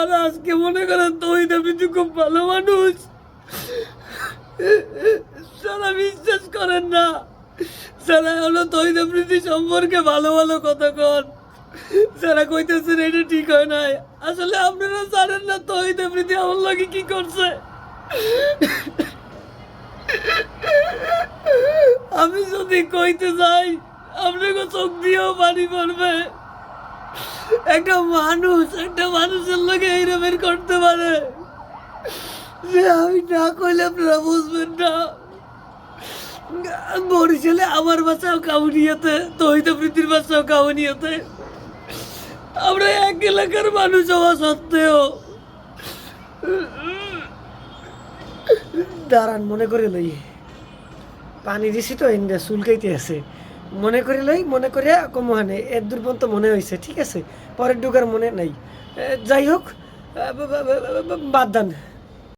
আর আজকে মনে করেন তহিদ আফ্রিদি খুব ভালো মানুষ, সারা বিশ্বাস করেন না, সারা হলো তহিদ আফ্রিদি সম্পর্কে ভালো ভালো কথা কন, যারা কইতেছেন এটা ঠিক হয় নাই। আসলে আপনারা জানেন না তহিদ আফ্রিদি আমার লাগে কি করছে। আমি যদি কইতে যাই আপনাকে চোখ দিয়েও পানি পড়বে। একটা মানুষের লোকে এইরকমের করতে পারে যে আমি না কইলে আপনারা বুঝবেন না। বরিশালে আমার বাসাও কাউনিয়াতে, তহিদ আফ্রিদির বাসাও কাউনিয়াতে, আমরা এক এলাকার মানুষ হওয়া সত্ত্বেও। দাঁড়ান, মনে করে লই, পানি দিছি তো ইন্ডিয়া চুলকাইতে আছে, মনে করে লই, মনে করে কমহানে এর দূর পর্যন্ত মনে হয়েছে, ঠিক আছে, পরের ঢোকার মনে নাই। যাই হোক, বাদ দেন।